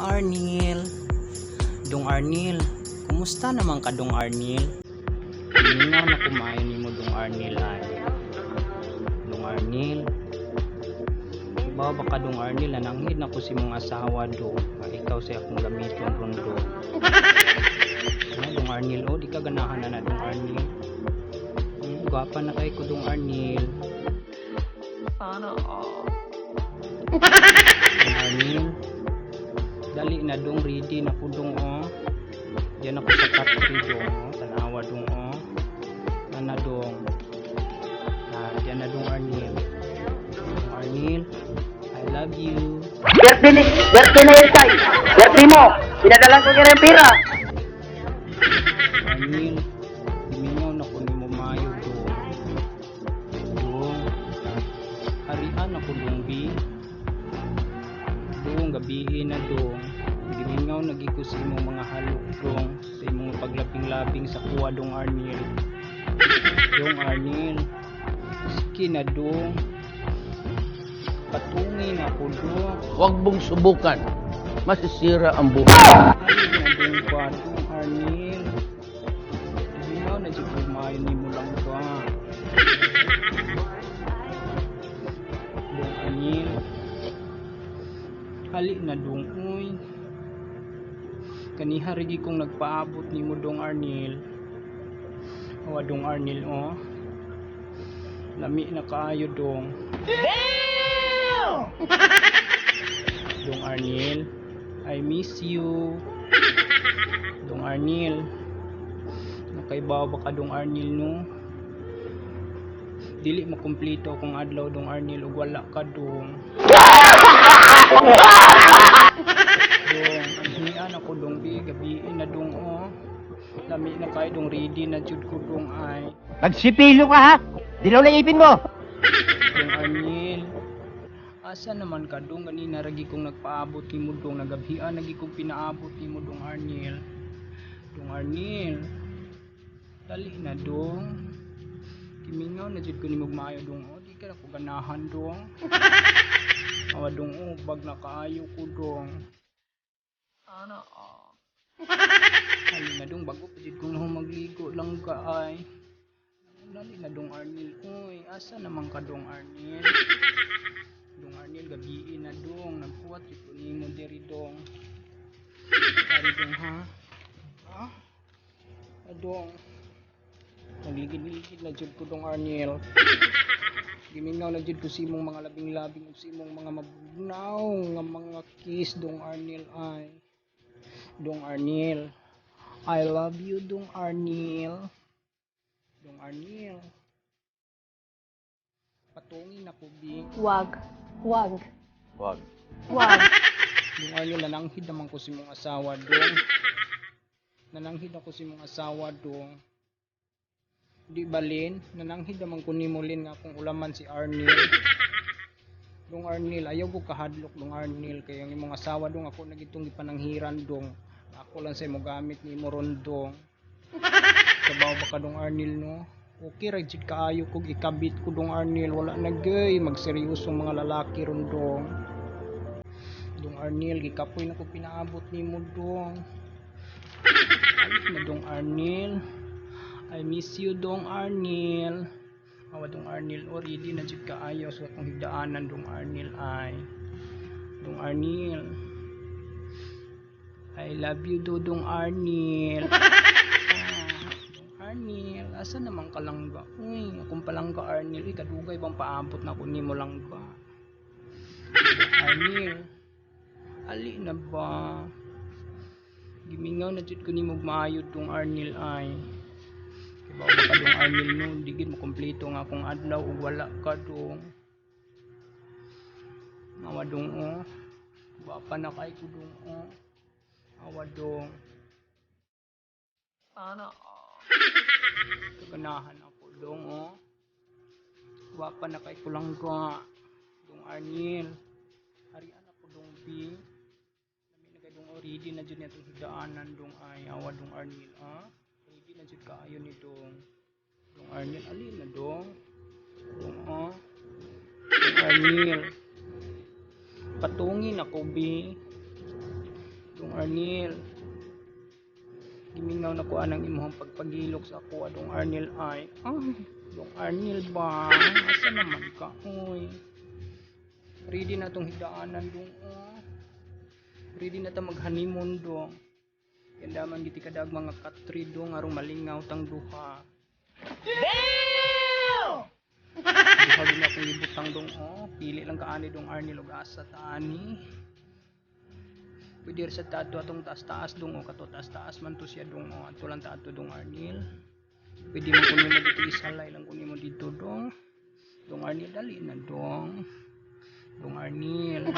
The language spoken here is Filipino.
Arnil. Dong Arnil, kumusta naman ka Dong Arnil? Mingaw na kumain ni mo Dong Arnil ay. Dong Arnil, ibaw ba ka Dong Arnil, nananghid na ko si mong asawa do. Ikaw sa akong gamiton rondo. Dong Arnil, oh di ka ganahan na Dong Arnil. Gwapa na kay ko Dong Arnil. Sana all. Dong Arnil, dali na dong, ready na po dong oh. Diyan ako sa factory dong oh. Tanawa dong oh. Nana dong. Diyan na dong Arnil. Dong Arnil, I love you. Berti na yun tay. Berti mo. Pinadalan ko kaya yung pira. Arnil, dimingaw na ko ni mo mayo dong. Dong, harian ako dong bi. Dong, gabihin na dong. Dimingaw nagiko sa imong mga halok dong. Sa imong paglaping-laping sa kuwa dong Arnil. Dong Arnil, sige na dong. Patungin ako dong. Huwag mong subukan. Masisira ang buhay. Ay na dong pa dong Arnil. Dimingaw na dyan kumain ni mo lang ba. Dong Arnil, hali na dong uy. Kaniha rigi kong nagpaabot ni mo Dong Arnil. Awa Dong Arnil oh. Lami na kaayo dong. Dong Arnil, I miss you. Dong Arnil, nakaibaw ba ka Dong Arnil no? Dili makumpleto akong adlaw Dong Arnil ug wala ka dong. Dong, anhian ako dong bi, gabiin na dong oh. Lami na kay dong, ready na jud ko dong ay. Nagsipilo ka ha? Dilaw na ipin mo. Dong Arnil, asa naman ka dong? Ganina ragi kong nagpaabot ni mo dong, nagabhian lagi kong pinaabot ni mo Dong Arnil. Dong Arnil, dali na dong. Kimingaw na jud ko ni magmayo dong oh. Di ka na ko ganahan dong. Awa dong oh, bag na kaayo ko dong. Sana all. Dali na dong, bago pa jud kong magligo lang ka ay. Dali na dong Arnil, uy, asa naman ka Dong Arnil? Dong Arnil, gabiin na dong, nagkuwat ito ni mo diri dong. Ari dong ha? Ha? Dong, nagligid-ligid na jud ko Dong Arnil. Gimingaw na jud ko si imong mga labing-labing ug si imong mga mabugnaw nga mga kiss Dong Arnil ay. Dong Arnil, I love you Dong Arnil. Dong Arnil, patungin ako bi. Wag. Wag. Huwag. Wag. Dong Arnil, nananghid naman ko si mong asawa dong. Nananghid ako si mong asawa dong. Di balin, nananghid naman ko ni Mulin nga kung ulaman si Arnil. Dong Arnil, ayaw ko kahadlok Dong Arnil, kaya yung mong asawa dong ako nagitong ipananghiran dong. Ako lang sa mo gamit ni mo ron dong. Kabaw ba ka Dong Arnil no? Okay ra jud kaayo kog ikabit ko Dong Arnil, wala na gay magseryosong mga lalaki ron dong. Dong Arnil, gikapoy na ko pinaabot nimo dong. Alis na Dong Arnil. I miss you Dong Arnil. Awa Dong Arnil, already na jud kaayo sa akong higdaanan Dong Arnil ay. Dong Arnil, I love you Dong Arnil. Dong Arnil, asa naman ka lang ba? Uy, akong palangga Arnil, kadugay bang paabot na ko nimo lang ba? Arnil, ali na ba? Gimingaw na jud ko nimo maayo Dong Arnil ay. Kibaw ba ka Dong Arnil no? Digid mo kompleto nga akong adlaw ug wala ka dong. Awa dong oh. Wapa na kay ko dong oh. Awa dong. Sana all. Kaganahan ako dong oh. Wapa na kay ko lang ga. Dong Arnil, harian ako dong bi. Lami na kay dong already na jud niya itong higdaanan dong ay. Awa Dong Arnil ah. Ready na jud kaayo ni dong. Dong Arnil, alin na dong. Dong oh. Dong Arnil, patungin ako bi. Dong Arnil. Gimingaw na ko anang imuhang pagpagilok sa ako Dong Arnil ay. Ay, Dong Arnil ba? Asa naman ka? Uy. Ready na tong hidaanan dong. Ready na ta mag-honeymoon dong. Kanda man giti kadag mga katri dong arong malingaw tang duha. Duha din akong libutang dong. Pili lang kaani dong Arnil ug asa taani. Pwede sa tato atong taas-taas dong kato taas-taas man to siya dong ato lang tato dong Arnil. Pwede man kunin mo dito isalay lang kunin mo dito dong. Dong Arnil dali na dong. Dong Arnil.